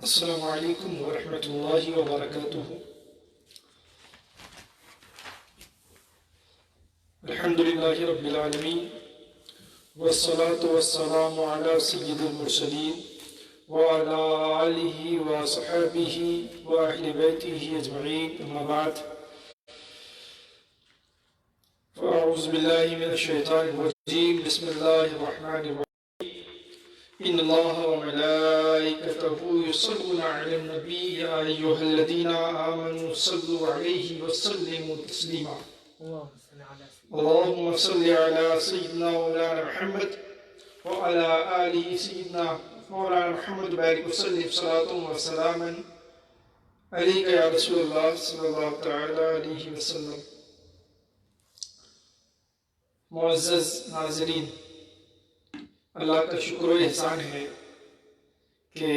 السلام علیکم ورحمۃ اللہ وبرکاتہ۔ الحمد للہ رب العالمین والصلاة والسلام علی سید المرسلین وعلی آلہ وصحبہ واہل بیتہ اجمعین، اما بعد فاعوذ باللہ من الشیطان الرجیم، بسم اللہ الرحمن الرحیم۔ ان اللہ وملائکتہ یصلون علی النبی یا ایھا الذین آمنوا صلوا علیہ وسلموا تسلیما۔ اللہم صل علی سیدنا مولانا محمد وعلی آلہ سیدنا مولانا محمد بارک وسلم صلاۃ وسلاما علیک یا رسول اللہ صلی اللہ تعالی علیہ وسلم۔ معزز ناظرین، اللہ کا شکر و احسان ہے کہ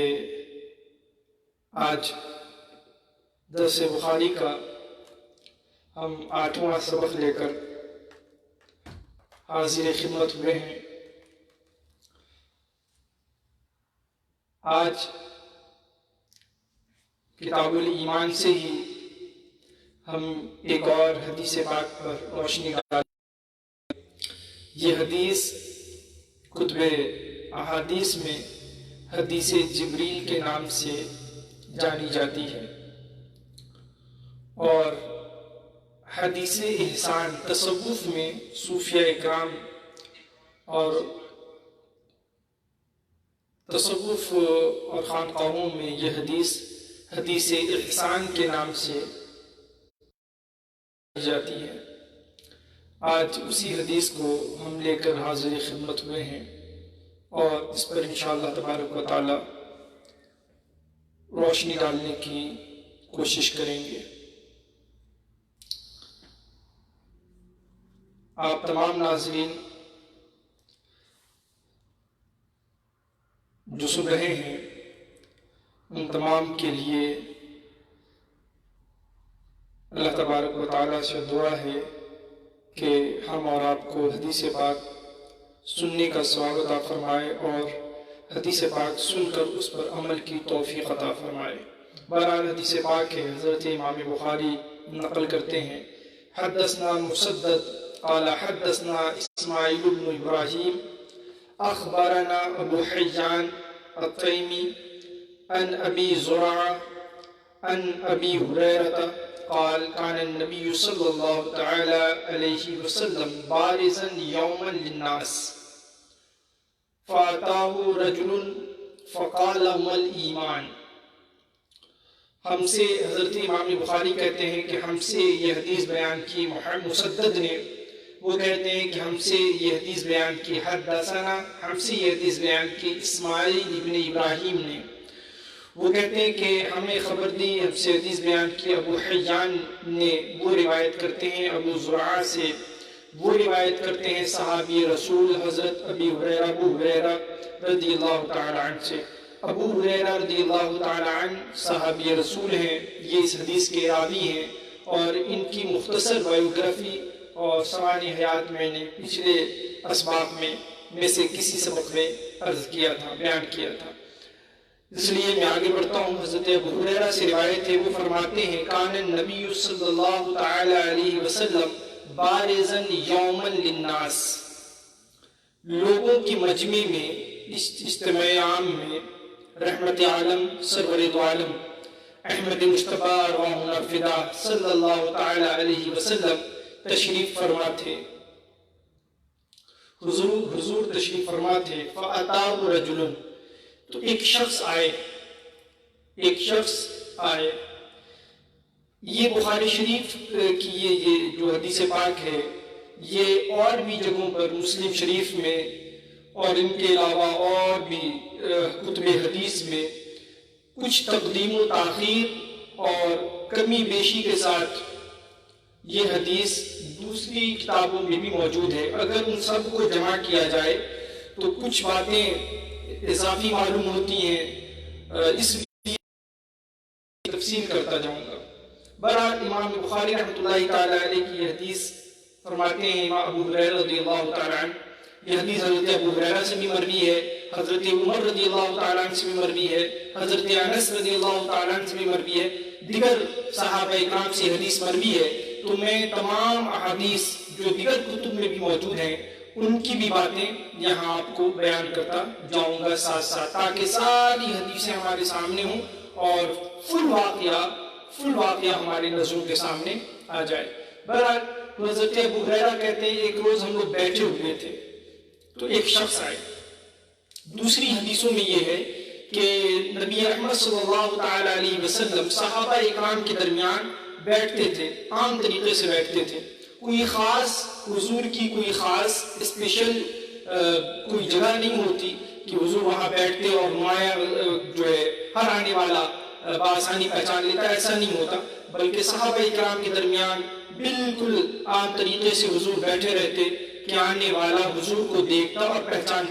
آج درس بخاری کا ہم 8واں سبق لے کر حاضر خدمت ہوئے ہیں۔ آج کتاب الایمان سے ہی ہم ایک اور حدیث پاک پر روشنی ڈالیں۔ یہ حدیث کتب احادیث میں حدیث جبریل کے نام سے جانی جاتی ہے، اور حدیث احسان تصوف میں صوفیہ اکرام اور تصوف اور خانقاہوں میں یہ حدیث احسان کے نام سے جانی جاتی ہے۔ آج اسی حدیث کو ہم لے کر حاضر خدمت ہوئے ہیں، اور اس پر انشاءاللہ تبارک و تعالی روشنی ڈالنے کی کوشش کریں گے۔ آپ تمام ناظرین جو سن رہے ہیں، ان تمام کے لیے اللہ تبارک و تعالی سے دعا ہے کہ ہم اور آپ کو حدیث پاک سننے کا ثواب عطا فرمائے، اور حدیث پاک سن کر اس پر عمل کی توفیق عطا فرمائے۔ بہرحال حدیث پاک ہے، حضرت امام بخاری نقل کرتے ہیں، حدثنا مسدد قال حدثنا اسماعیل بن ابراہیم اخبرنا ابو حیان التیمی عن ابی زرعہ عن ابی ہریرہ قال كان النبي صلى الله تعالى عليه وسلم بارزا يوما للناس فأتاه رجل فقال ما الإيمان۔ ہم سے حضرت امام بخاری کہتے ہیں کہ ہم سے یہ حدیث بیان کی مسدد نے، وہ کہتے ہیں کہ ہم سے یہ حدیث بیان کی حدثنا، ہم سے یہ حدیث بیان کی اسماعیل ابن ابراہیم نے، وہ کہتے ہیں کہ ہمیں خبر دی، ہم سے حدیث بیان کی ابو حیان نے، وہ روایت کرتے ہیں ابو زرعہ سے، وہ روایت کرتے ہیں صحابی رسول حضرت ابو ہریرہ رضی اللہ تعالی عنہ سے۔ ابو ہریرہ رضی اللہ تعالی عنہ صحابی رسول ہیں، یہ اس حدیث کے راوی ہیں، اور ان کی مختصر بایوگرافی اور سوانح حیات میں نے پچھلے اسباق میں سے کسی سبق میں عرض کیا تھا، بیان کیا تھا، اس لیے میں آگے بڑھتا ہوں۔ حضرت ابو ہریرہ سے روایت ہے، وہ فرماتے ہیں کان النبی صلی اللہ تعالی علیہ وسلم بارزا یوما للناس، لوگوں کی مجمع میں، اجتماع عام میں رحمت عالم سرور دو عالم احمد مصطفیٰ روحنا فدا صلی اللہ تعالی علیہ وسلم تشریف فرما تھے، حضور تشریف فرما تھے۔ فَأَتَاهُ رَجُلٌ، تو ایک شخص آئے۔ یہ بخاری شریف کی یہ جو حدیث پاک ہے، یہ اور بھی جگہوں پر مسلم شریف میں اور ان کے علاوہ اور بھی کتب حدیث میں کچھ تقدیم و تاخیر اور کمی بیشی کے ساتھ یہ حدیث دوسری کتابوں میں بھی موجود ہے۔ اگر ان سب کو جمع کیا جائے تو کچھ باتیں اضافی معلوم ہوتی ہیں، اس لیے تفصیل کرتا جاؤں گا۔ بہرحال امام بخاری رحمۃ اللہ تعالی علیہ کی حدیث فرماتے ہیں، امام ابو ہریرہ رضی اللہ تعالی عنہ، یہ حدیث حضرت ابو ہریرہ سے بھی مروی ہے، حضرت عمر رضی اللہ تعالیٰ عنہ سے بھی مروی ہے، حضرت انس رضی اللہ تعالیٰ عنہ سے بھی مروی ہے، دیگر صحابہ اکرام سے حدیث مروی ہے۔ تو میں تمام احادیث جو دیگر کتب میں بھی موجود ہیں ان کی بھی باتیں یہاں آپ کو بیان کرتا جاؤں گا ساتھ ساتھ، تاکہ ساری حدیثیں ہمارے سامنے ہوں اور فل واقعہ ہمارے نظروں کے سامنے آ جائے۔ بہرحال حضرت ابو ہریرہ کہتے ہیں ایک روز ہم لوگ بیٹھے ہوئے تھے تو ایک شخص آئے۔ دوسری حدیثوں میں یہ ہے کہ نبی احمد صلی اللہ تعالیٰ علیہ وسلم صحابہ اکرام کے درمیان بیٹھتے تھے، عام طریقے سے بیٹھتے تھے، کوئی خاص حضور کی کوئی خاص اسپیشل کوئی جگہ نہیں ہوتی کہ حضور وہاں بیٹھتے اور نمایاں جو ہے ہر آنے والا بآسانی پہچان لیتا، ایسا نہیں ہوتا، بلکہ صحابہ اکرام کے درمیان بالکل عام طریقے سے حضور بیٹھے رہتے کہ آنے والا حضور کو دیکھتا اور پہچان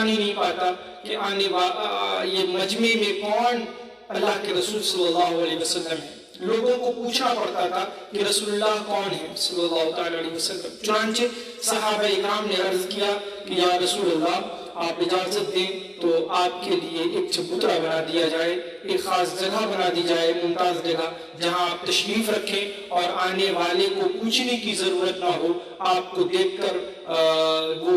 ہی نہیں پاتا کہ آنے والا یہ مجمع میں کون اللہ کے رسول صلی اللہ علیہ وسلم ہے۔ لوگوں کو پوچھنا پڑتا تھا کہ رسول اللہ کون ہے صلی اللہ تعالیٰ علیہ وسلم۔ چنانچہ صحابہ اکرام نے عرض کیا کہ یا رسول اللہ آپ اجازت دیں تو آپ کے لیے ایک چبوترا بنا دیا جائے، ایک خاص جگہ بنا دی جائے، ممتاز جگہ جہاں آپ تشریف رکھیں اور آنے والے کو پوچھنے کی ضرورت نہ ہو، آپ کو دیکھ کر وہ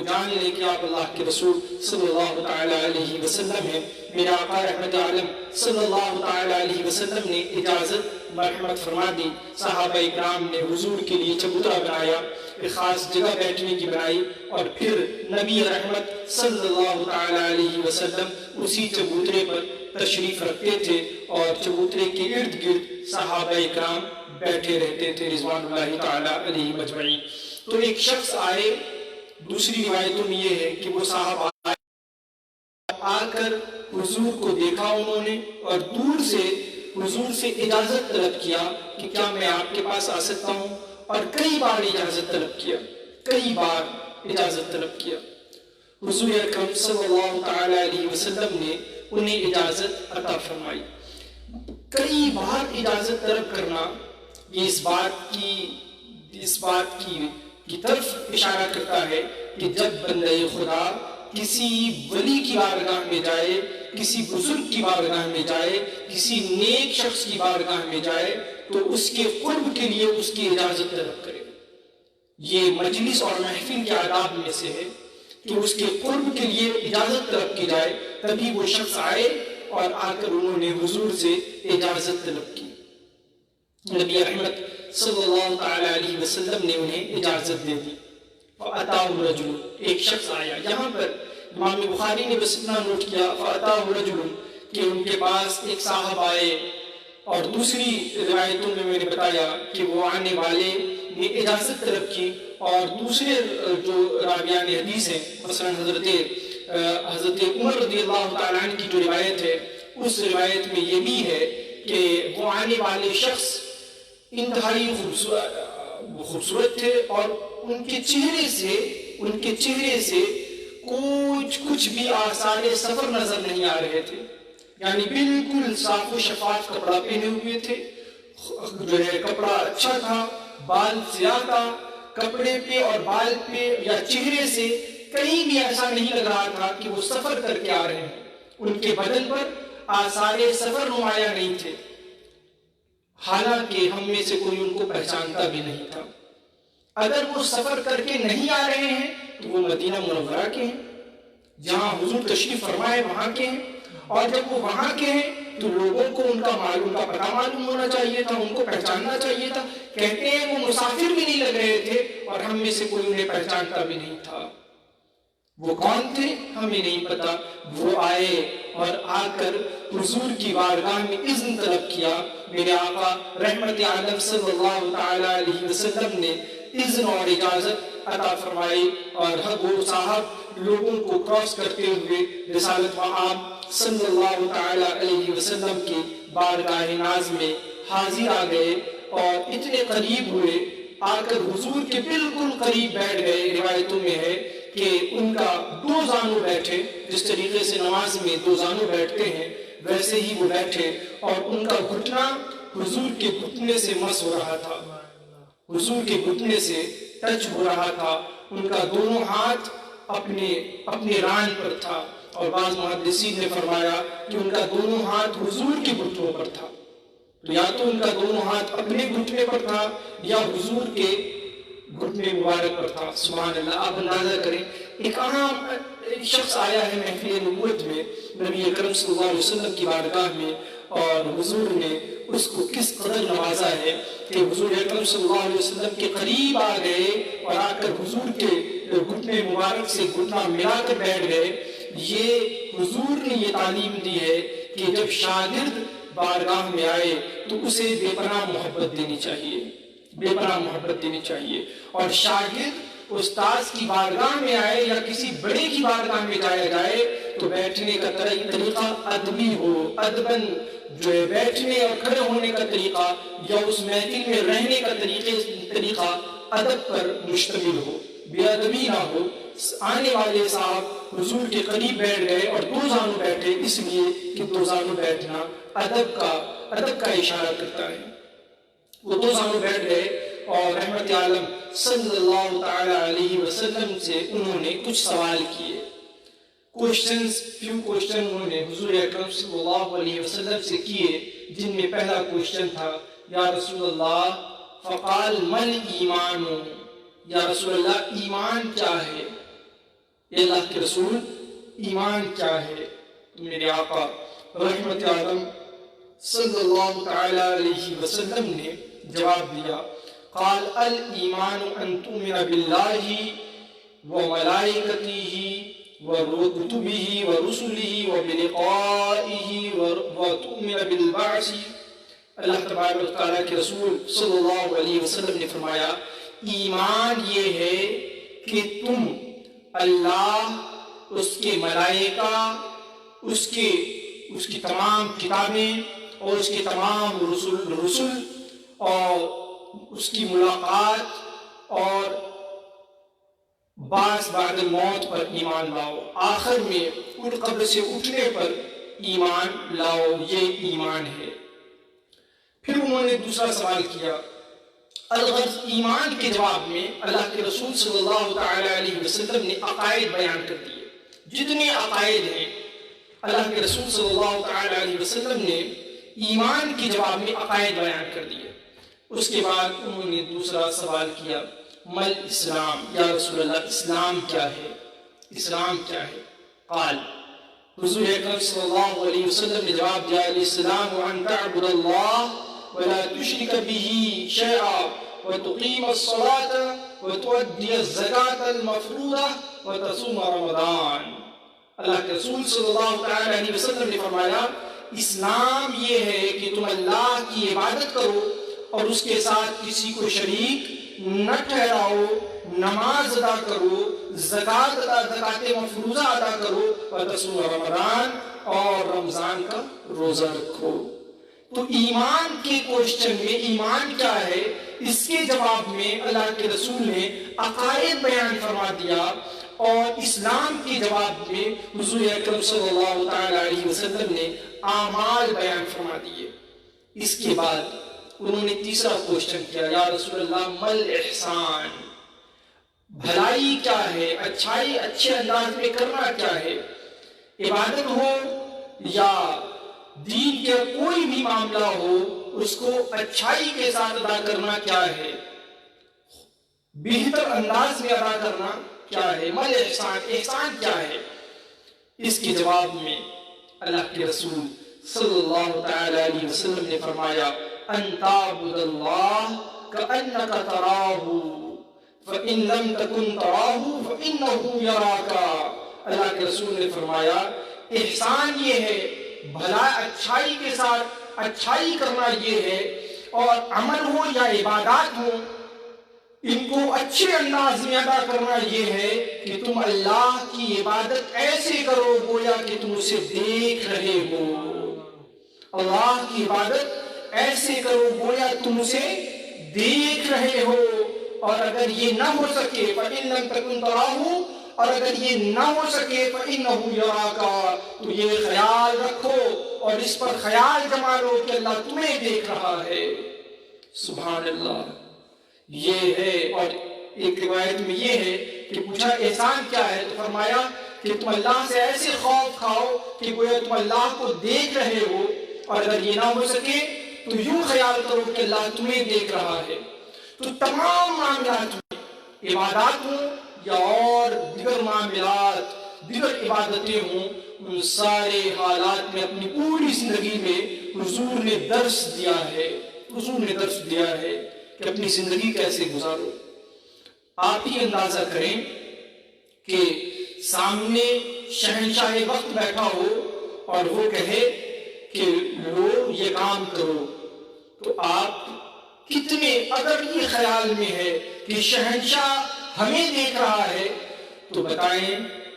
جان لے کہ آپ اللہ کے رسول صلی اللہ تعالیٰ علیہ وسلم ہیں۔ میرے آقا رحمت عالم صلی اللہ تعالیٰ علیہ وسلم نے اجازت مرحمت فرما دی۔ صحابہ اکرام نے حضور کے لیے چبوترا بنایا، ایک خاص جگہ بیٹھنے کی بنائی، اور پھر نبی رحمت صلی اللہ تعالیٰ علیہ وسلم اسی چبوترے پر تشریف رکھتے تھے اور چبوترے کے ارد گرد صحابہ اکرام بیٹھے رہتے تھے رضوان اللہ تعالیٰ علیہ مجمعین۔ تو ایک شخص آئے، دوسری روایتوں میں یہ ہے کہ وہ صحابہ آ کر حضور کو دیکھا انہوں نے اور دور سے حضور سے اجازت طلب کیا کہ کیا میں آپ کے پاس آ سکتا ہوں، اور کئی بار اجازت طلب کیا۔ حضور اکرم صلی اللہ تعالیٰ علیہ وسلم نے انہیں اجازت عطا فرمائی۔ کئی بار اجازت طلب کرنا یہ اس بات کی طرف اشارہ کرتا ہے کہ جب بندہ خدا کسی ولی کی بارگاہ میں جائے، کسی بزرگ کی بارگاہ میں جائے، کسی نیک شخص کی بارگاہ میں جائے تو اس کے قرب کے لیے اس کی اجازت طلب کرے۔ یہ مجلس اور محفل کے آداب میں سے ہے کہ اس کے قرب کے لیے اجازت طلب کی جائے، تبھی وہ شخص آئے، اور آ کر انہوں نے حضور سے اجازت طلب کی۔ نبی رحمت صلی اللہ تعالیٰ علیہ وسلم نے انہیں اجازت دے دی۔ فَأَتَاهُ رَجُلٌ، ایک شخص آیا۔ یہاں پر امام بخاری نے بس اتنا نوٹ کیا فَأَتَاهُ رَجُلٌ کہ ان کے پاس ایک صاحب آئے، اور دوسری روایتوں میں نے بتایا کہ وہ آنے والے نے اجازت طلب کی، اور دوسرے جو راویان حدیث ہیں مثلا حضرت عمر رضی اللہ تعالیٰ عنہ کی جو روایت ہے، اس روایت میں یہ بھی ہے کہ وہ آنے والے شخص انتہائی خوبصورت تھے، اور ان کے چہرے سے کچھ بھی آثار سفر نظر نہیں آ رہے تھے، یعنی بالکل صاف و شفاف کپڑا پہنے ہوئے تھے، جو ہے کپڑا اچھا تھا، بال سیاہ تھا، کپڑے پہ اور بال پہ یا چہرے سے کہیں بھی ایسا نہیں لگ رہا تھا کہ وہ سفر کر کے آ رہے ہیں۔ ان کے بدن پر آثار سفر نمایاں نہیں تھے، حالانکہ ہم میں سے کوئی ان کو پہچانتا بھی نہیں تھا۔ اگر وہ سفر کر کے نہیں آ رہے ہیں تو وہ مدینہ منورہ کے ہیں، جہاں حضور تشریف فرمائے وہاں کے ہیں، اور جب وہ وہاں کے ہیں تو لوگوں کو ان کا پتہ معلوم ہونا چاہیے تھا، ان کو پہچاننا چاہیے تھا۔ کہتے ہیں وہ مسافر بھی نہیں لگ رہے تھے اور ہم میں سے کوئی انہیں پہچانتا بھی نہیں تھا۔ وہ کون تھے ہمیں نہیں پتا۔ وہ آئے اور آ کر حضور کی بارگاہ میں اذن طلب کیا۔ میرے آقا رحمت عالم صلی اللہ تعالیٰ علیہ وسلم نے اذن اور اجازت عطا فرمائی، اور وہ صاحب لوگوں کو کراس کرتے ہوئے رسالت مآب صلی اللہ تعالیٰ علیہ وسلم کی بارگاہ ناز میں حاضر آ گئے، اور اتنے قریب ہوئے، آ کر حضور کے بالکل قریب بیٹھ گئے۔ روایتوں میں ہے کہ ان کا دو زانو بیٹھے، جس طریقے سے نماز میں دو زانو بیٹھتے ہیں ویسے ہی وہ بیٹھے، اور ان کا گھٹنا حضور کے گھٹنے سے مس ہو رہا تھا، حضور کے گھٹنے سے ٹچ ہو رہا تھا۔ ان کا دونوں ہاتھ اپنے ران پر تھا، اور بعض محدثین نے فرمایا کہ ان کا دونوں ہاتھ حضور کے گھٹنوں پر تھا۔ تو یا تو ان کا دونوں ہاتھ اپنے گھٹنے پر تھا یا حضور کے گھٹنے مبارک پر تھا۔ سبحان اللہ! آپ اندازہ کریں، ایک عام شخص آیا ہے محفل نبوت میں نبی اکرم صلی اللہ علیہ وسلم کی بارگاہ میں، اور حضور نے اس کو کس قدر نوازا ہے کہ حضور اکرم صلی اللہ علیہ وسلم کے قریب آ گئے اور آ کر حضور کے گھٹنے مبارک سے گھٹنا ملا کر بیٹھ گئے۔ یہ حضور نے یہ تعلیم دی ہے کہ جب شاگرد بارگاہ میں آئے تو اسے بے پناہ محبت دینی چاہیے، بے پناہ محبت دینی چاہیے، اور شاگرد استاذ کی بارگاہ میں آئے یا کسی بڑے کی بارگاہ میں جایا جائے تو بیٹھنے کا طریقہ ادبی ہو، ادباً جو ہے بیٹھنے اور کھڑے ہونے کا طریقہ یا اس محفل میں رہنے کا طریقہ ادب پر مشتمل ہو، بے ادبی نہ ہو۔ آنے والے صاحب حضور کے قریب بیٹھ گئے اور دو زانو بیٹھے، اس لیے کہ دو زانو بیٹھنا ادب کا اشارہ کرتا ہے۔ وہ دو زانو بیٹھ گئے اور رحمت عالم صلی اللہ تعالی علیہ وسلم سے انہوں نے کچھ سوال کیے، فیو کوشچن انہوں نے حضور اکرم صلی اللہ علیہ وسلم سے کیے، جن میں پہلا کوشچن تھا، یا رسول اللہ فقال من ایمان، یا رسول اللہ ایمان کیا ہے؟ اے اللہ کے رسول ایمان کیا ہے؟ تو میرے آقا رحمت عالم صلی اللہ تعالی علیہ وسلم نے جواب دیا، قال الایمان ان تؤمن باللہ وملائکتہ وکتبہ ورسلہ وبلقائہ وتؤمن بالبعث۔ اللہ تبارک و تعالیٰ کے رسول صلی اللہ علیہ وسلم نے فرمایا، ایمان یہ ہے کہ تم اللہ، اس کے ملائکہ، اس کی تمام کتابیں اور اس کے تمام رسل اور اس کی ملاقات اور بعد الموت پر ایمان لاؤ، آخر میں قبر سے اٹھنے پر ایمان لاؤ، یہ ایمان ہے۔ پھر انہوں نے دوسرا سوال کیا، الغرض ایمان کے جواب میں اللہ کے رسول صلی اللہ تعالی علیہ وسلم نے عقائد بیان کر دیے، جتنے عقائد ہیں اللہ کے رسول صلی اللہ تعالی علیہ وسلم نے ایمان کے جواب میں عقائد بیان کر دیے۔ اس کے بعد انہوں نے دوسرا سوال کیا، مل اسلام، یا رسول اللہ اسلام کیا ہے؟ اسلام کیا ہے؟ قال، حضور اکرم صلی اللہ علیہ وسلم نے جواب دیا، الاسلام ان تعبد اللہ ولا تشرک به شیئا وتقیم الصلاة وتؤدی الزکاة المفروضہ وتصوم رمضان۔ اللہ کے رسول صلی اللہ تعالی علیہ وسلم نے فرمایا، اسلام یہ ہے کہ تم اللہ کی عبادت کرو اور اس کے ساتھ کسی کو شریک نہ ٹھہراؤ، نماز ادا کرو، زکوٰۃ مفروضہ ادا کرو، وتصوم رمضان، اور رمضان کا روزہ رکھو۔ تو ایمان کے کوشچن میں ایمان کیا ہے، اس کے جواب میں اللہ کے رسول نے عقائد بیان فرما دیا، اور اسلام کے جواب میں حضور اکرم صلی اللہ تعالی علیہ وسلم نے اعمال بیان فرما دیے۔ اس کے بعد انہوں نے تیسرا کوشچن کیا، یا رسول اللہ مل احسان، بھلائی کیا ہے، اچھائی اچھے انداز میں کرنا کیا ہے؟ عبادت ہو یا دین کا کوئی بھی معاملہ ہو، اس کو اچھائی کے ساتھ ادا کرنا کیا ہے، بہتر انداز میں ادا کرنا کیا ہے؟ مل احسان، احسان کیا ہے؟ اس کے جواب میں اللہ کے رسول صلی اللہ تعالی علیہ وسلم نے فرمایا، ان تعبد اللہ کأنک تراہ فإن لم تکن تراہ فإنہ یراک۔ اللہ کے رسول نے فرمایا، احسان یہ ہے، بھلا اچھائی کے ساتھ اچھائی کرنا یہ ہے، اور عمل ہو یا عبادات ہو، ان کو اچھے انداز میں ادا کرنا یہ ہے کہ تم اللہ کی عبادت ایسے کرو گویا کہ تم اسے دیکھ رہے ہو، اللہ کی عبادت ایسے کرو گویا تم اسے دیکھ رہے ہو، اور اگر یہ نہ ہو سکے فَإِن لَمْ تَكُنْ تَرَاهُ، اور اگر یہ نہ ہو سکے فَإِنَّهُ يَرَاكَ، تو یہ خیال رکھو اور اس پر خیال جما لو کہ اللہ تمہیں دیکھ رہا ہے۔ سبحان اللہ، یہ ہے۔ اور ایک روایت میں یہ ہے کہ پوچھا احسان کیا ہے؟ تو فرمایا کہ تم اللہ سے ایسے خوف کھاؤ کہ گویا تم اللہ کو دیکھ رہے ہو، اور اگر یہ نہ ہو سکے تو یوں خیال کرو کہ اللہ تمہیں دیکھ رہا ہے۔ تو تمام معاملات میں، عبادات ہوں یا اور دیگر معاملات، دیگر عبادتیں ہوں، ان سارے حالات میں اپنی پوری زندگی میں حضور نے درس دیا ہے، حضور نے درس دیا ہے کہ اپنی زندگی کیسے گزارو۔ آپ ہی اندازہ کریں کہ سامنے شہنشاہ وقت بیٹھا ہو اور وہ کہے کہ لو یہ کام کرو، تو آپ کتنے، اگر یہ خیال میں ہے کہ شہنشاہ ہمیں دیکھ رہا ہے، تو بتائیں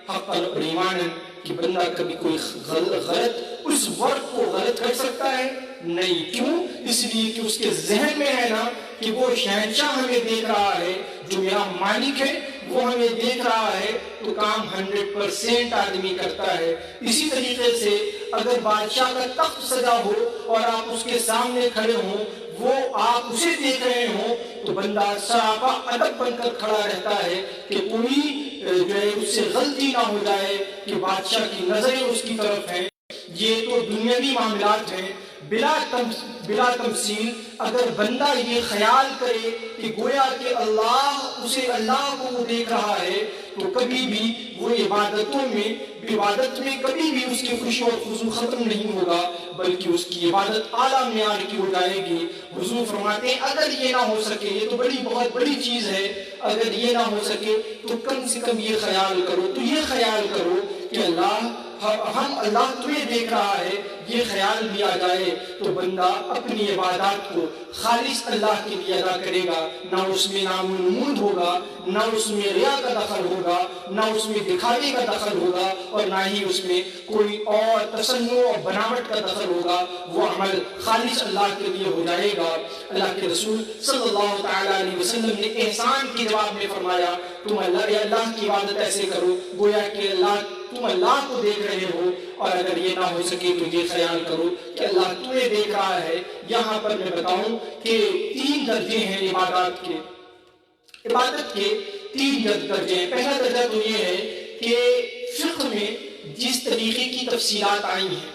حقاً اور ایماناً کہ بندہ کبھی کوئی غلط اس وقت کو غلط کر سکتا ہے؟ نہیں۔ کیوں؟ اس لیے کہ اس کے ذہن میں ہے نا کہ وہ شہنشاہ ہمیں دیکھ رہا ہے، جو میرا مالک ہے وہ ہمیں دیکھ رہا ہے، تو کام 100% آدمی کرتا ہے۔ اسی طریقے سے اگر بادشاہ کا تخت سجا ہو اور آپ اس کے سامنے کھڑے ہوں، وہ آپ اسے دیکھ رہے ہوں، تو بندہ سراپا ادب بن کر کھڑا رہتا ہے کہ کوئی جو ہے اس سے غلطی نہ ہو جائے کہ بادشاہ کی نظریں اس کی طرف ہیں۔ یہ تو دنیاوی معاملات ہیں۔ بلا تمثیل اگر بندہ یہ خیال کرے کہ گویا کہ اللہ کو وہ دیکھ رہا ہے، تو کبھی بھی وہ عبادت میں کبھی بھی اس کی خوشی اور خضوع ختم نہیں ہوگا، بلکہ اس کی عبادت اعلیٰ معیار کی ہو جائے گی۔ حضور فرماتے ہیں اگر یہ نہ ہو سکے، یہ تو بہت بڑی چیز ہے، اگر یہ نہ ہو سکے تو کم سے کم یہ خیال کرو کہ اللہ تمہیں دیکھ رہا ہے، یہ خیال بھی آ جائے تو بندہ اپنی عبادات کو خالص اللہ کے لیے ادا کرے گا، نہ اس میں نام و نمود ہوگا، نہ اس میں ریا کا دخل ہوگا، نہ اس میں دکھاوے کا دخل ہوگا، اور نہ ہی اس میں کوئی اور تصنع اور بناوٹ کا دخل ہوگا۔ وہ عمل خالص اللہ کے لیے ہو جائے گا۔ اللہ کے رسول صلی اللہ تعالیٰ علیہ وسلم نے احسان کے جواب میں فرمایا تم اللہ کی عبادت ایسے کرو گویا کہ تم اللہ کو دیکھ رہے ہو، اور اگر یہ نہ ہو سکے تو یہ خیال کرو کہ اللہ تمہیں دیکھ رہا ہے۔ یہاں پر میں بتاؤں کہ 3 درجے ہیں عبادت کے 3 درجے ہیں۔ پہلا درجہ تو یہ ہے کہ فقہ میں جس طریقے کی تفصیلات آئی ہیں،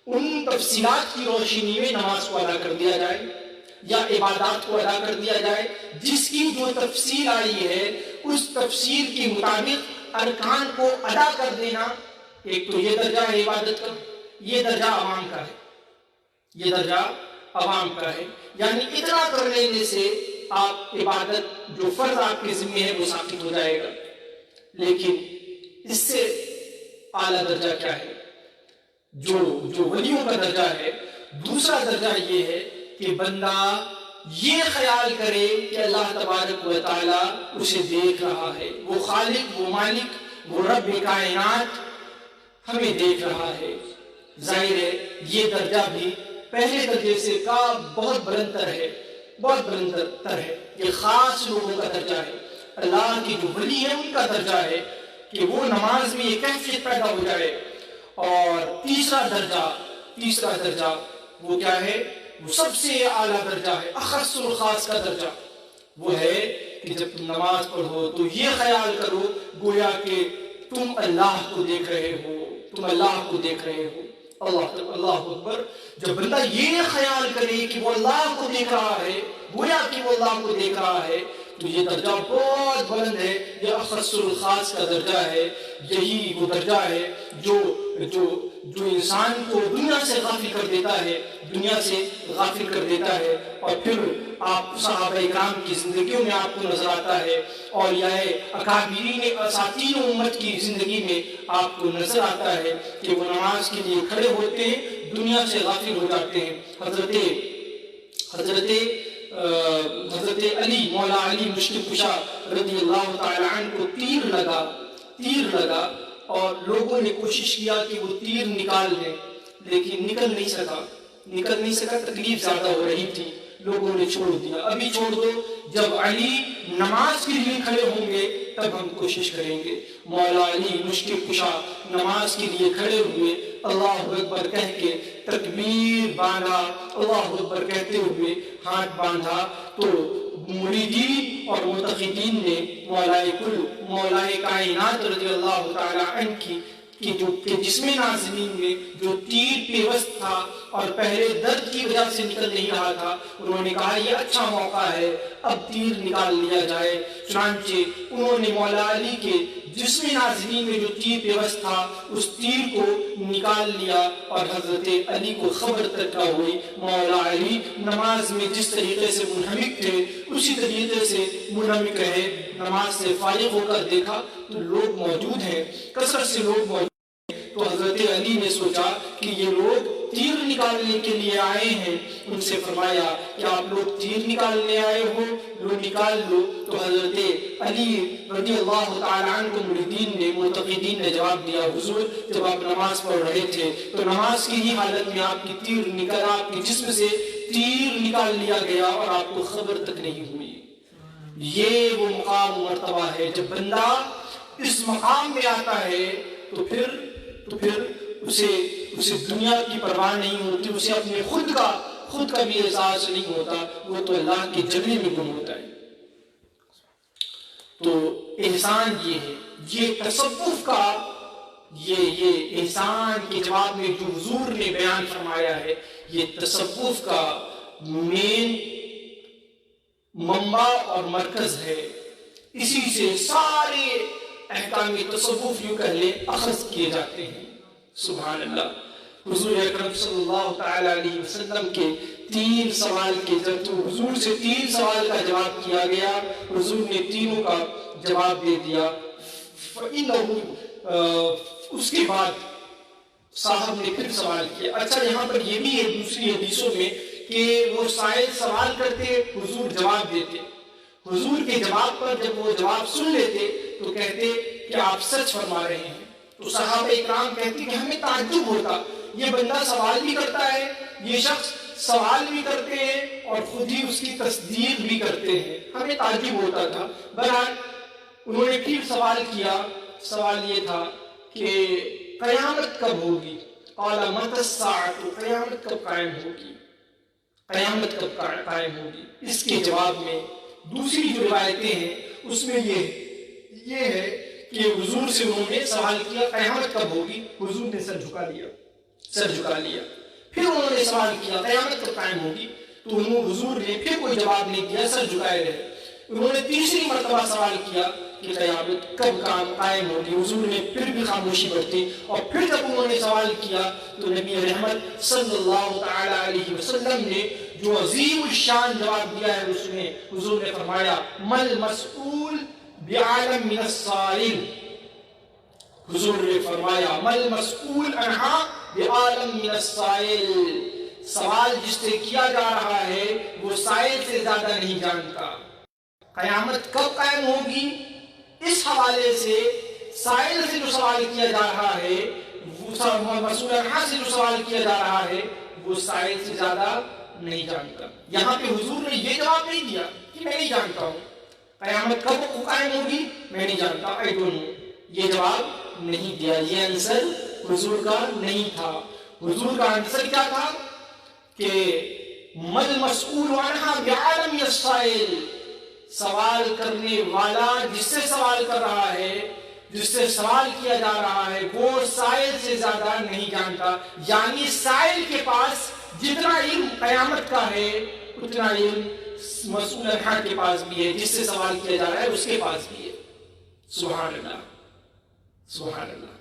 ان تفصیلات کی روشنی میں نماز کو ادا کر دیا جائے یا عبادات کو ادا کر دیا جائے۔ جس کی جو تفصیل آئی ہے اس تفصیل کے مطابق ارکان کو ادا کر دینا، ایک تو یہ درجہ ہے عبادت کا، یہ درجہ عوام کا ہے، یعنی اتنا کر لینے سے آپ عبادت جو فرض آپ کے ذمہ ہے وہ ثابت ہو جائے گا۔ لیکن اس سے اعلیٰ درجہ کیا ہے؟ جو ولیوں کا درجہ ہے، دوسرا درجہ یہ ہے کہ بندہ یہ خیال کرے کہ اللہ تبارک و تعالیٰ اسے دیکھ رہا ہے، وہ خالق، وہ مالک، وہ رب کائنات ہمیں دیکھ رہا ہے۔ ظاہر ہے یہ درجہ بھی پہلے درجے سے کا بہت بلندر ہے۔ یہ خاص لوگوں کا درجہ ہے، اللہ کی جو ولی ہے ان کا درجہ ہے کہ وہ نماز میں یہ کیفیت پیدا ہو جائے۔ اور تیسرا درجہ وہ کیا ہے؟ وہ سب سے اعلیٰ درجہ ہے، اخص الخاص کا درجہ، وہ ہے کہ جب تم نماز پڑھو تو یہ خیال کرو گویا کہ تم اللہ کو دیکھ رہے ہو۔ اللہ اکبر۔ جب بندہ یہ خیال کرے کہ وہ اللہ کو دیکھ رہا ہے، گویا کہ وہ اللہ کو دیکھ رہا ہے، تو یہ درجہ بہت بلند ہے، یہ اخص الخاص کا درجہ ہے۔ یہی وہ درجہ ہے جو انسان کو دنیا سے غافل کر دیتا ہے، اور پھر آپ صحابہ کرام کی زندگیوں میں آپ کو نظر آتا ہے، اور یہ اکابرین اساطین امت کی زندگی میں آپ کو نظر آتا ہے کہ وہ نماز کے لیے کھڑے ہوتے ہیں، دنیا سے غافل ہو جاتے ہیں۔ حضرت علی، مولا علی مشکل کشا رضی اللہ تعالیٰ عنہ کو تیر لگا اور لوگوں نے کوشش کیا کہ وہ تیر نکال لیں، لیکن نکل نہیں سکا، تکلیف زیادہ ہو رہی تھی، لوگوں نے چھوڑ دیا۔ ابھی چھوڑ دو، جب علی نماز کے لیے کھڑے ہوں گے تب ہم کوشش کریں گے۔ مولا علی مشکل کشا نماز کے لیے کھڑے ہوئے، اللہ اکبر کہہ کے تکبیر باندھا، اللہ اکبر کہتے ہوئے ہاتھ باندھا، تو مریدین اور معتقدین نے مولائے کل مولائے کائنات رضی اللہ تعالی عنہ کہ جسم نازنین میں جو تیر پیوست تھا اور پہلے درد کی وجہ سے نکل نہیں رہا تھا، انہوں نے کہا یہ اچھا موقع ہے، اب تیر نکال لیا جائے۔ چنانچہ انہوں نے مولا علی کے جسم نازنین میں جو تیر پیوست تھا اس تیر کو نکال لیا، اور حضرت علی کو خبر تک نہ ہوئی۔ مولا علی نماز میں جس طریقے سے منہمک تھے اسی طریقے سے منہمک رہے۔ نماز سے فارغ ہو کر دیکھا تو لوگ موجود ہیں، کثرت سے لوگ موجود ہیں، تو حضرت علی نے سوچا کہ یہ لوگ تیر نکالنے کے لیے آئے ہیں۔ ان سے فرمایا کہ آپ لوگ تیر نکالنے آئے ہو، لو نکال لو۔ تو حضرت علی رضی اللہ تعالیٰ عنہ کو مریدین نے معتقدین نے جواب دیا، حضور جب آپ نماز پڑھ رہے تھے تو نماز کی ہی حالت میں آپ کے جسم سے تیر نکال لیا گیا اور آپ کو خبر تک نہیں ہوئی۔ یہ وہ مقام مرتبہ ہے جب بندہ اس مقام میں آتا ہے تو پھر اسے دنیا کی پرواہ نہیں ہوتی، اسے اپنے خود کا بھی احساس نہیں ہوتا، وہ تو اللہ کے جلوے میں گم ہوتا ہے۔ تو احسان یہ ہے، یہ تصوف کا یہ احسان کے جواب میں جو حضور نے بیان فرمایا ہے، یہ تصوف کا مین منبع اور مرکز ہے۔ اسی سے سارے احکام تصوف یوں کہ لیں اخذ کیے جاتے ہیں۔ سبحان اللہ۔ حضور اکرم صلی اللہ تعالی علیہ وسلم کے 3 سوال کے جب حضور سے 3 سوال کا جواب کیا گیا، حضور نے تینوں کا جواب دے دیا۔ اس کے بعد صاحب نے پھر سوال کیا۔ اچھا یہاں پر یہ بھی ہے دوسری حدیثوں میں کہ وہ سائل سوال کرتے، حضور جواب دیتے۔ حضور کے جواب پر جب وہ جواب سن لیتے تو کہتے کہ آپ سچ فرما رہے ہیں۔ تو صحابہ اکرام کہتے کہ ہمیں تعجب ہوتا، یہ بندہ سوال بھی کرتا ہے، یہ شخص سوال بھی کرتے ہیں اور خود ہی اس کی تصدیق بھی کرتے ہیں، ہمیں تعجب ہوتا تھا۔ بہرحال انہوں نے پھر سوال کیا، سوال یہ تھا کہ قیامت کب ہوگی؟ قال متی الساعۃ، قیامت کب قائم ہوگی؟ قیامت کب قائم ہوگی؟ اس کے جواب میں دوسری جو روایتیں ہیں اس میں یہ ہے کہ حضور سے انہوں نے سوال کیا قیامت کب ہوگی، حضور نے سر جھکا لیا۔ پھر انہوں نے سوال کیا قیامت کب قائم ہوگی، تو حضور نے پھر کوئی جواب نہیں دیا، سر جھکائے رہے۔ انہوں نے تیسری مرتبہ سوال کیا کہ قیامت کب قائم ہوگی، حضور نے پھر بھی خاموشی برتی۔ اور پھر جب انہوں نے سوال کیا تو نبی رحمت صلی اللہ تعالی علیہ وسلم نے جو عظیم الشان جواب دیا ہے اس میں حضور نے فرمایا مل مسئول بعالم من السائل، حضور نے فرمایا مل مسئول عنہا بعالم من السائل، سوال جس سے کیا جا رہا ہے وہ سائل سے زیادہ نہیں جانتا۔ قیامت کب قائم ہوگی اس حوالے سے سائل سے جو سوال کیا جا رہا ہے، مسئول عنہا سے جو سوال کیا جا رہا ہے وہ سائل سے زیادہ نہیں جانتا۔ یہاں پہ حضور نے یہ جواب نہیں دیا کہ میں نہیں جانتا ہوں، قیامت کب قائم ہوگی میں نہیں جانتا، I don't know، یہ جواب نہیں دیا۔ یہ آنسر حضور کا نہیں تھا۔ حضور کا آنسر کیا تھا کہ مل مسئول عنہا بعالم السائل، سوال کرنے والا جس سے سوال کر رہا ہے، جس سے سوال کیا جا رہا ہے وہ سائل سے زیادہ نہیں جانتا۔ یعنی سائل کے پاس جتنا علم قیامت کا ہے اتنا علم مسئول عنہا کے پاس بھی ہے، جس سے سوال کیا جا رہا ہے اس کے پاس بھی ہے۔ سبحان اللہ، سبحان اللہ،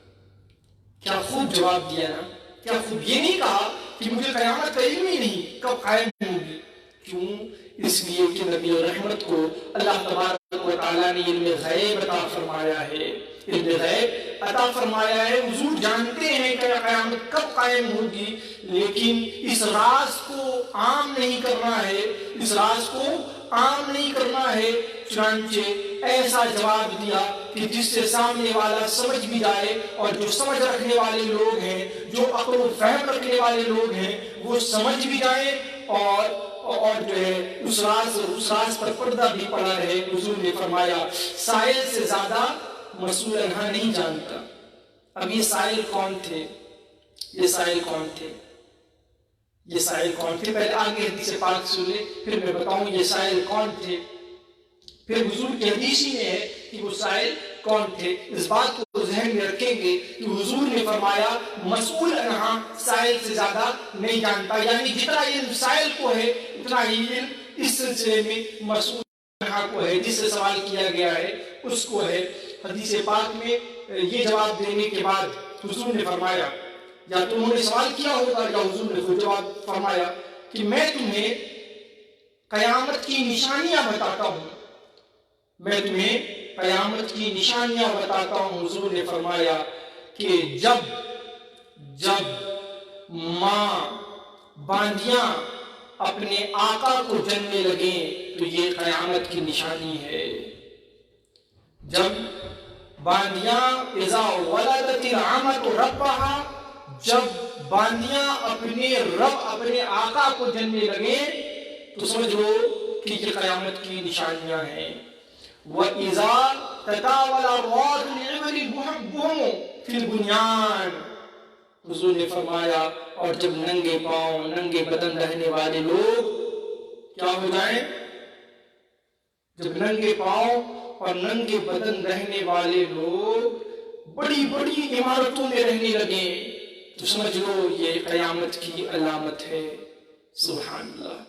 کیا خوب جواب دیا نا، کیا خوب۔ یہ نہیں کہا کہ مجھے قیامت کا علم ہی نہیں کب قائم ہوگی، کیوں؟ اس لیے کہ نبی رحمت کو اللہ تبارک و تعالیٰ نے علم غیب عطا فرمایا ہے، علم غیب عطا فرمایا ہے۔ حضور جانتے ہیں کہ قیامت کب قائم ہوگی، لیکن اس راز کو عام نہیں کرنا ہے، اس راز کو عام نہیں کرنا ہے۔ چنانچہ ایسا جواب دیا کہ جس سے سامنے والا سمجھ بھی جائے، اور جو سمجھ رکھنے والے لوگ ہیں، جو عقل و فہم رکھنے والے لوگ ہیں وہ سمجھ بھی جائیں اور جو ہے اس راز پر پردہ بھی پڑا رہے۔ حضور نے فرمایا سائل سے زیادہ مسئول عنہا نہیں جانتا۔ اب یہ سائل کون تھے؟ یہ سائل کون تھے؟ یہ سائل کون تھے؟ پہلے آگے حدیث پاک سن لیں پھر میں بتاؤں یہ سائل کون تھے۔ پھر حضور کی حدیث میں ہے کہ وہ سائل کون تھے. اس بات کو ذہن میں رکھیں گے کہ حضور نے فرمایا مسئول عنہا سائل سے زیادہ نہیں جانتا، یعنی جتنا علم سائل کو ہے اتنا ہی علم اس سلسلے میں مسئول عنہا کو ہے، جس سے سوال کیا گیا ہے اس کو ہے. حدیث پاک میں یہ جواب دینے کے بعد حضور نے فرمایا، یا تم نے سوال کیا ہوگا یا حضور نے خود جواب فرمایا کہ میں تمہیں قیامت کی نشانیاں بتاتا ہوں، میں تمہیں قیامت کی نشانیاں بتاتا ہوں. حضور نے فرمایا کہ جب ماں باندیاں اپنے آقا کو جننے لگیں تو یہ قیامت کی نشانی ہے. جب باندیاں اذا ولدت الامۃ ربہا، جب باندیاں اپنے آقا کو جننے لگیں تو سمجھ لو کہ یہ قیامت کی نشانیاں ہیں. وَإِذَا تَتَاوَلَ الرَّاجُ لِعِبْرِ بُهُمُ فِي الْبُنْيَانِ، حضور نے فرمایا اور جب ننگے پاؤں ننگے بدن رہنے والے لوگ کیا ہو جائیں، جب ننگے پاؤں اور ننگے بدن رہنے والے لوگ بڑی بڑی عمارتوں میں رہنے لگے تو سمجھ لو یہ قیامت کی علامت ہے. سبحان اللہ،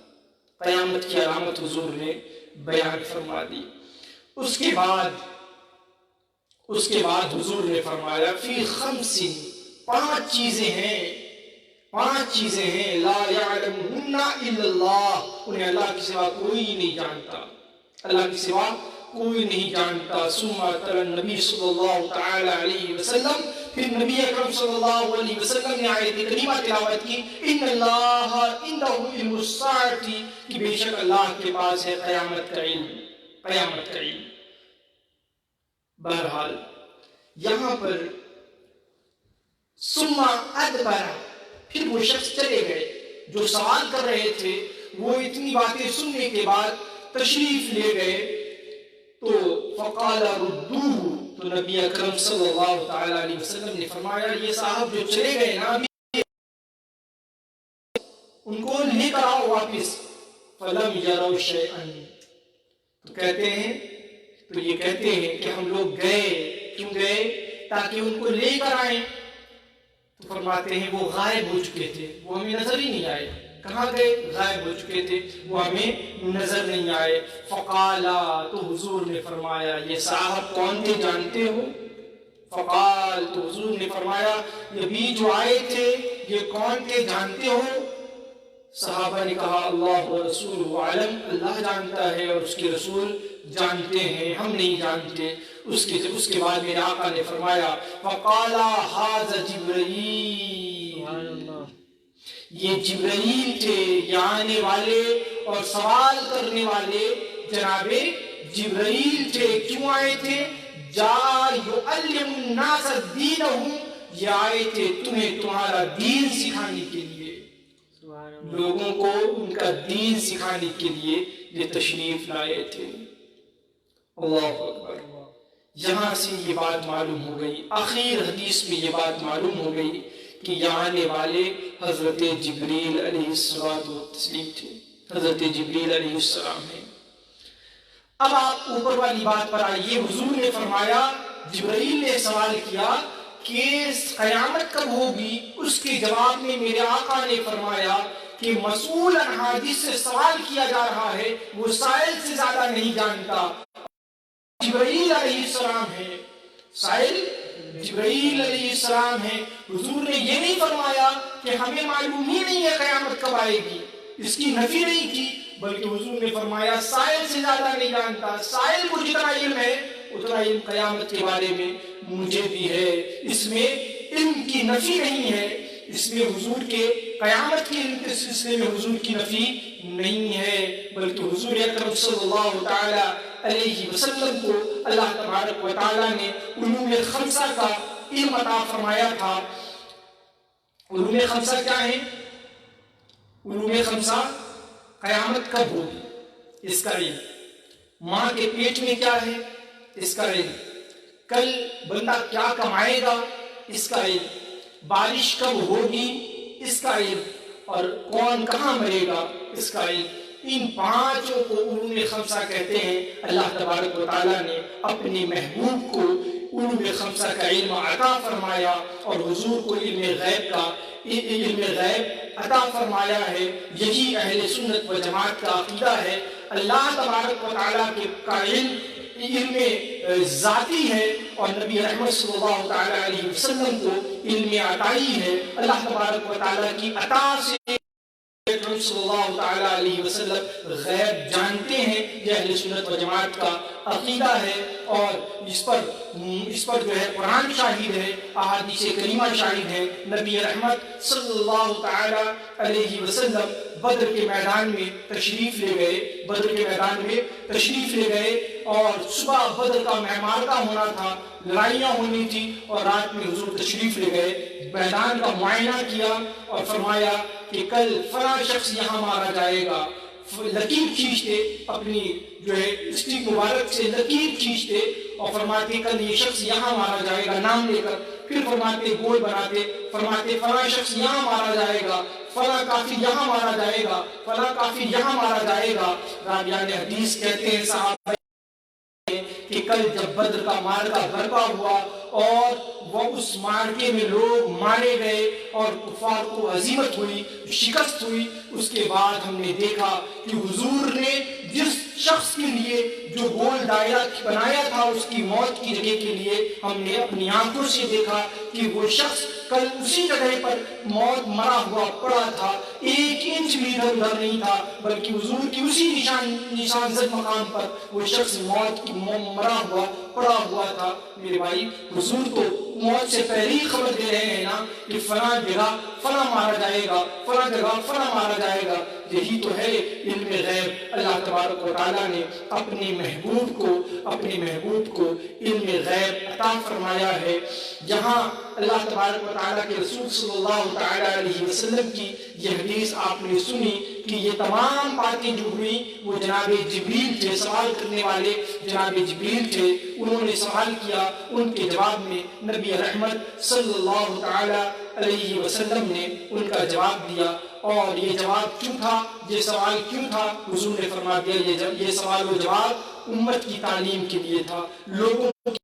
قیامت کی علامت حضور نے بیان فرما دی. اس کے بعد حضور نے فرمایا فی خمس، پانچ چیزیں ہیں لا یعلمہن الا اللہ، انہیں اللہ کے سوا کوئی نہیں جانتا، اللہ کے سوا کوئی نہیں جانتا. ثم تلا النبی صلی اللہ تعالی علیہ وسلم، پھر نبی اکرم صلی اللہ علیہ وسلم نے آیت کریمہ تلاوت کی ان اللہ عندہ علم الساعۃ، کہ بے شک اللہ کے پاس ہے قیامت کا علم. بہرحال یہاں پر ثم ادبر، پھر وہ شخص چلے گئے جو سوال کر رہے تھے، وہ اتنی باتیں سننے کے بعد تشریف لے گئے. تو فقال ردوہ، تو نبی اکرم صلی اللہ تعالی علیہ وسلم نے فرمایا یہ صاحب جو چلے گئے نا ان کو لے کر آؤ واپس. فلم یروا شیئا، تو یہ کہتے ہیں کہ ہم لوگ گئے، کیوں گئے؟ تاکہ ان کو لے کر آئیں. تو فرماتے ہیں وہ غائب ہو چکے تھے، وہ ہمیں نظر ہی نہیں آئے. کہاں گئے؟ غائب ہو چکے تھے، وہ ہمیں نظر نہیں آئے. فقالا، تو حضور نے فرمایا یہ صاحب کون تھے جانتے ہو؟ فقال، تو حضور نے فرمایا یہ بھی جو آئے تھے یہ کون تھے جانتے ہو؟ صحابہ نے کہا اللہ و رسولہ اعلم، اللہ جانتا ہے اور اس کے رسول جانتے ہیں، ہم نہیں جانتے. اس کے بعد میرے آقا نے فرمایا فقال ھذا جبرائیل، یہ جبرائیل تھے، یہ آنے والے اور سوال کرنے والے جناب جبرائیل تھے. کیوں آئے تھے؟ جا یعلم الناس دینہم، یہ آئے تھے تمہیں تمہارا دین سکھانے کے لیے، لوگوں کو ان کا دین سکھانے کے لیے یہ تشریف لائے تھے. اللہ اکبر. یہاں سے یہ بات معلوم ہو گئی، آخر حدیث میں یہ بات معلوم ہو گئی کہ یہاں آنے والے حضرت جبریل علیہ السلام تھے، حضرت جبریل علیہ السلام ہیں. اب آپ اوپر والی بات پر آئیے. حضور نے فرمایا، جبریل نے سوال کیا کہ قیامت کب ہوگی؟ اس کے جواب میں میرے آقا نے فرمایا کہ مسئول عنہا، جس سے سوال کیا جا رہا ہے وہ سائل سے زیادہ نہیں جانتا. جبرائیل علیہ السلام ہے، سائل جبرائیل علیہ السلام ہے. حضور نے یہ نہیں فرمایا کہ ہمیں معلوم ہی نہیں ہے قیامت کب آئے گی، اس کی نفی نہیں کی، بلکہ حضور نے فرمایا سائل سے زیادہ نہیں جانتا. سائل کو جتنا علم ہے اتنا علم قیامت کے بارے میں مجھے بھی ہے. اس میں علم کی نفی نہیں ہے، اس میں حضور کے قیامت کے علم کے سلسلے میں حضور کی نفی نہیں ہے، بلکہ حضور اکرم صلی اللہ تعالی علیہ وسلم کو اللہ تبارک و تعالی نے علوم خمسہ کا علم عطا فرمایا تھا. علوم خمسہ کیا ہیں؟ علوم خمسہ قیامت کب ہوگی اس کا علم، ماں کے پیٹ میں کیا ہے اس کا علم، کل بندہ کیا کمائے گا اس کا علم، بارش کب ہوگی اس کا علم، اور کون کہاں مرے گا اس کا علم. ان پانچوں کو علوم خمسہ کہتے ہیں۔ اللہ تبارک و تعالیٰ نے اپنے محبوب کو علوم خمسہ کا علم عطا فرمایا اور حضور کو علم غیب عطا فرمایا ہے۔ یہی اہل سنت و جماعت کا عقیدہ ہے۔ اللہ تبارک و تعالیٰ کا علم ذاتی ہے اور نبی رحمت صلی اللہ تعالیٰ علیہ وسلم کو علم عطائی ہے۔ اللہ تبارک و تعالیٰ کی عطا سے صلی اللہ تعالیٰ علیہ وسلم غیب جانتے ہیں۔ یہ اہل سنت و جماعت کا عقیدہ ہے اور اس پر جو ہے قرآن شاہد ہے، احادیث کریمہ شاہد ہے۔ نبی رحمت صلی اللہ تعالیٰ علیہ وسلم بدر کے میدان میں تشریف لے گئے اور صبح بدر کا معرکہ ہونا تھا، لڑائیاں ہونی تھی اور رات میں حضور تشریف لے گئے، میدان کا معائنہ کیا اور فرمایا کہ کل فلاں شخص یہاں مارا جائے گا۔ لکیر کھینچتے، اپنی جو ہے اسٹک مبارک سے لکیر کھینچتے اور فرماتے کل یہ شخص یہاں مارا جائے گا نام لے کر، پھر فرماتے گول بناتے، فرماتے فلاں شخص یہاں مارا جائے گا، فلاں کافر یہاں مارا جائے گا، فلاں کافر یہاں مارا جائے گا۔ راویان حدیث کہتے ہیں صحابہ کہ کل جب بدر کا معرکہ برپا ہوا اور وہ اس معرکے میں لوگ مارے گئے اور کفار کو ہزیمت ہوئی، شکست ہوئی، اس کے بعد ہم نے دیکھا کہ حضور نے جس شخص کے لیے جو گول دائرہ بنایا تھا اس کی موت کی جگہ کے لیے، ہم نے اپنی آنکھوں سے دیکھا کہ وہ شخص کل اسی جگہ پر موت مرا ہوا پڑا تھا، 1 انچ بھی ادھر ادھر نہیں تھا، بلکہ حضور کی اسی نشان زد مقام پر وہ شخص موت کی مرا ہوا پڑا ہوا تھا۔ میرے بھائی، حضور تو موت سے پہلے ہی خبر دے رہے ہیں نا کہ فلاں جگہ فلاں مارا جائے گا، فلاں جگہ فلاں مارا جائے گا۔ یہی تو ہے علم غیب۔ اللہ تبارک و تعالیٰ نے اپنے محبوب کو علم غیب عطا فرمایا ہے۔ یہاں اللہ تبارک و تعالیٰ کے رسول صلی اللہ تعالیٰ علیہ وسلم کی یہ حدیث آپ نے سنی کہ یہ تمام باتیں جو ہوئی وہ جناب جبریل تھے، سوال کرنے والے جناب جبریل تھے، انہوں نے سوال کیا، ان کے جواب میں نبی رحمت صلی اللہ تعالیٰ علیہ وسلم نے ان کا جواب دیا۔ اور یہ جواب کیوں تھا، یہ سوال کیوں تھا؟ حضور نے فرما دیا یہ سوال و جواب امت کی تعلیم کے لیے تھا، لوگوں کی۔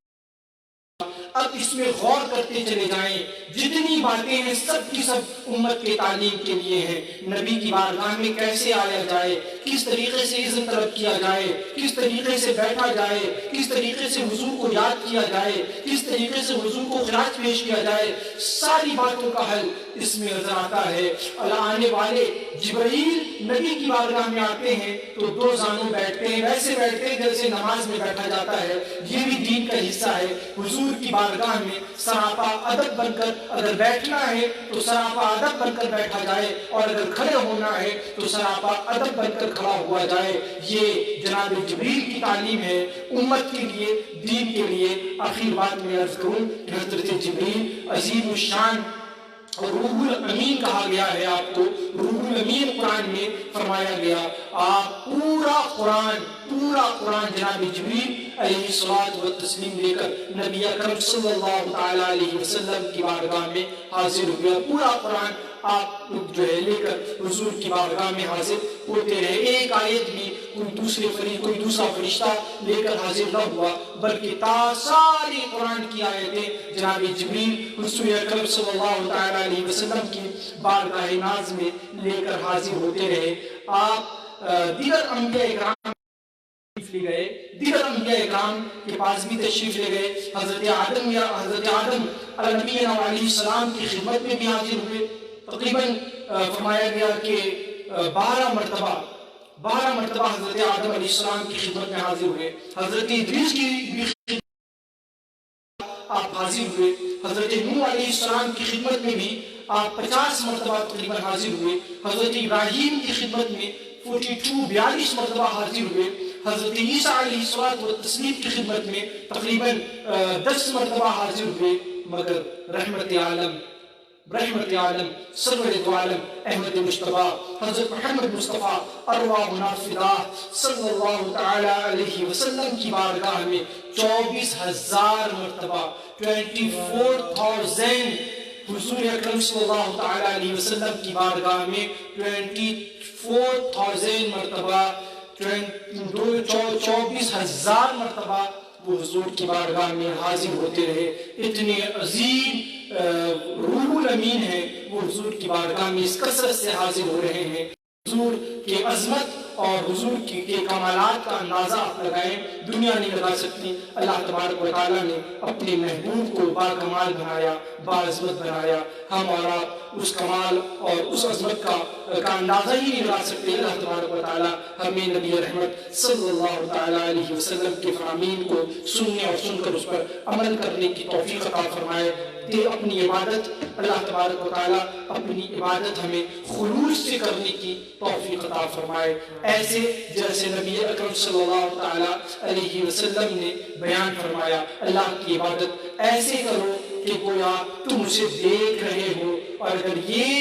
اب اس میں غور کرتے چلے جائیں، جتنی باتیں ہیں سب کی سب امت کے تعلیم کے لیے ہیں۔ نبی کی بارگاہ میں کیسے آیا جائے، کس طریقے سے عزت طلب کیا جائے، کس طریقے سے بیٹھا جائے، کس طریقے سے حضور کو یاد کیا جائے، کس طریقے سے حضور کو خراج پیش کیا جائے، ساری باتوں کا حل اس میں نظر آتا ہے۔ آنے والے جبرائیل نبی کی بارگاہ میں آتے ہیں تو 2 زانوں بیٹھتے ہیں، ویسے بیٹھتے ہیں جیسے نماز میں بیٹھا جاتا ہے، یہ بھی دین کا حصہ ہے۔ حضور کی بارگاہ میں سراپا ادب بن کر اگر بیٹھنا ہے تو سراپا ادب بن کر بیٹھا جائے، اور اگر کھڑے ہونا ہے تو سراپا ادب بن کر کھڑا ہوا جائے۔ یہ جناب جبریل کی تعلیم ہے امت کے لیے، دین کے لیے۔ آخر بات میں عرض کروں کہ حضرت جبریل عظیم الشان اور روح الامین کہا گیا ہے آپ کو۔ روح الامین قرآن میں فرمایا گیا، آپ پورا قرآن جناب جبریل علیہ الصلوۃ والتسلیم لے کر نبی اکرم صلی اللہ تعالیٰ علیہ وسلم کی بارگاہ میں حاضر ہوئے۔ پورا قرآن آپ جو ہے لے کر حضور کی بارگاہ میں حاضر ہوتے رہے۔ ایک آیت بھی کوئی دوسرا فرشتہ لے کر حاضر نہ ہوا، بلکہ ساری قرآن کی آیتیں جناب جبریل حضور اکرم صلی اللہ تعالیٰ علیہ وسلم کی بارگاہ ناز میں لے کر حاضر ہوتے رہے۔ آپ دیگر انبیاء اکرام کے پاس بھی تشریف لے گئے۔ حضرت آدم علیہ السلام کی خدمت میں بھی حاضر ہوئے۔ تقریباً فرمایا گیا کہ 12 مرتبہ حضرت آدم علیہ السلام کی خدمت میں حاضر ہوئے۔ حضرت ادریس کی بھی آپ حاضر ہوئے۔ حضرت نوح علیہ السلام کی خدمت میں بھی آپ 50 مرتبہ تقریباً حاضر ہوئے۔ حضرت ابراہیم کی خدمت میں 42 مرتبہ حاضر ہوئے۔ حضرت عیسیٰ علیہ السلام کی خدمت میں تقریباً 10 مرتبہ حاضر ہوئے۔ مگر رحمت عالم سرور دو عالم احمد مصطفیٰ حضرت محمد مصطفیٰ ارواحنا فداہ صلی اللہ تعالیٰ علیہ وسلم کی بارگاہ میں 24,000 مرتبہ 24,000 حضور اکرم صلی اللہ تعالیٰ علیہ وسلم کی بارگاہ میں 24,000 مرتبہ 24,000 مرتبہ وہ حضور کی بارگاہ میں حاضر ہوتے رہے. اتنے عظیم روح الامین ہیں وہ حضور کی بارگاہ میں اس کثرت سے حاضر ہو رہے ہیں. حضور کی عظمت اور حضور کے کمالات کا اندازہ آپ لگائیں، دنیا نہیں لگا سکتی. اللہ تبارک و تعالیٰ نے اپنے محبوب کو باکمال بنایا، باعظمت بنایا. ہم اور آپ اس کمال اور اس عظمت کا اندازہ ہی نہیں لگا سکتے. اللہ تبارک و تعالیٰ ہمیں نبی رحمت صلی اللہ تعالیٰ علیہ وسلم کے فرامین کو سننے اور سن کر اس پر عمل کرنے کی توفیق عطا فرمائے. اپنی عبادت اللہ تبارک و تعالیٰ اپنی عبادت ہمیں خلوص سے کرنے کی توفیق عطا فرمائے، ایسے جیسے نبی اکرم صلی اللہ تعالیٰ علیہ وسلم نے بیان فرمایا. اللہ کی عبادت ایسے کرو کہ گویا تم اسے دیکھ رہے ہو، اور اگر یہ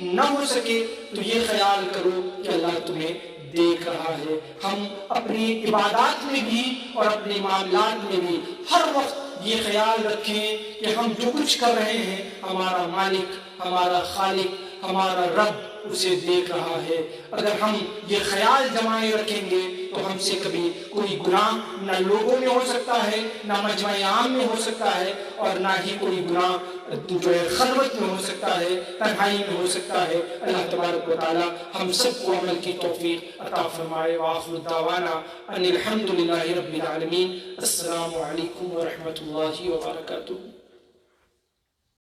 نہ ہو سکے تو یہ خیال کرو کہ اللہ تمہیں دیکھ رہا ہے. ہم اپنی عبادات میں بھی اور اپنے معاملات میں بھی ہر وقت یہ خیال رکھیں کہ ہم جو کچھ کر رہے ہیں ہمارا مالک، ہمارا خالق، ہمارا رب اسے دیکھ رہا ہے. اگر ہم یہ خیال جمائے رکھیں گے تو ہم سے کبھی کوئی گناہ نہ لوگوں میں ہو سکتا ہے، نہ مجمع عام میں ہو سکتا ہے، اور نہ ہی کوئی گناہ جو ہے خلوت میں ہو سکتا ہے، تنہائی میں ہو سکتا ہے. اللہ تبارک و تعالی ہم سب کو عمل کی توفیق عطا فرمائے. وآخر دعوانا ان الحمد للہ رب العالمین. السلام علیکم ورحمۃ اللہ وبرکاتہ.